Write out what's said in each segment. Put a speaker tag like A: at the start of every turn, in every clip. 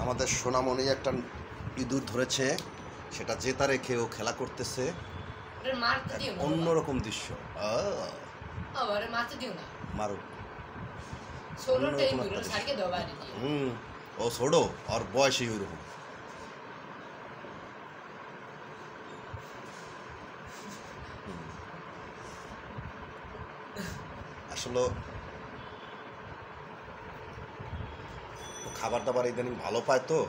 A: আমাদের সোনামণি একটা ইঁদুর ধরেছে, সেটা জেতা রেখে ও খেলা করতেছে। অন্যরকম দৃশ্য। মারুক ও ছোড়ো আর বয়সী ওইরকম। আসলে খাবার দাবার ইদানিং ভালো পায় তো,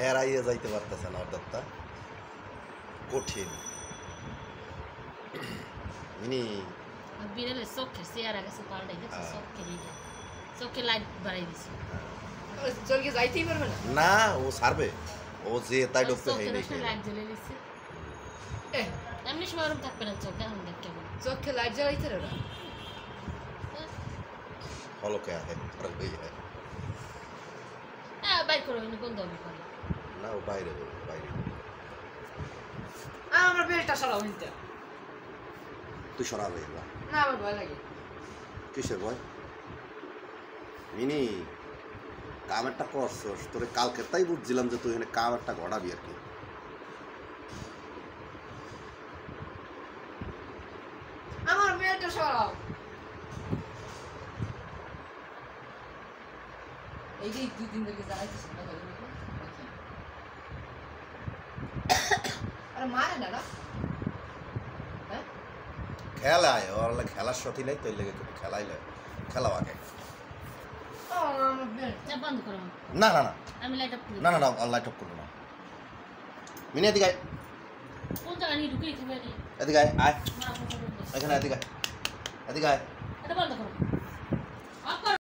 A: এড়াইয়ে যাইতে পারতেছে না। অর্থাৎ কঠিন। মিনি
B: বিড়ালের চোখের চেহারা গেছে পাল্টাই গেছে, চোখের এইটা চোখে লাইট বাড়াই দিছে।
C: চলকে যাইতেই পারবে না।
A: না ও ছাড়বে, ও যে তাই ডুবতে হয়
B: চোখে একটা লাইট জ্বলে দিছে। এমনি সময় ওরকম থাকবে না চোখে, এখন দেখ কেমন
C: চোখে লাইট জ্বালাইতে রে না।
A: ফলো কে আছে আর ওই
B: হ্যাঁ বাইর করো এনে কোন দমে করে
A: না, ও বাইরে যাবে, বাইরে।
C: আমার বেলটা সরাও নিতে।
A: তুই সরাবে না,
C: না আমার ভয় লাগে।
A: কিসের ভয়? মিনি কাম একটা করছস, তোরে কালকে তাই বুঝছিলাম যে তুই এখানে কাম একটা ঘটাবি আর কি।
C: আমার বেলটা সরাও। এই যে দুই দিন থেকে জ্বালাইতেছে না করে নাকি? আরে মারে না না? হ্যাঁ
A: খেলায় ওর খেলার সতী নাই, তোর লেগে একটু খেলাইলে খেলাও আগে।
C: আমার বেল
B: যা বন্ধ করো।
A: না না না
B: আমি লাইট অফ করি।
A: না না না লাইট অফ করবো না। মিনি এদিকে আয়,
B: কোন জায়গা নিয়ে ঢুকে দিতে পারি?
A: এদিকে আয়, আয়
B: মা ফটো
A: এখানে, এদিকে আয়, এদিকে আয়।
B: এটা বন্ধ করো।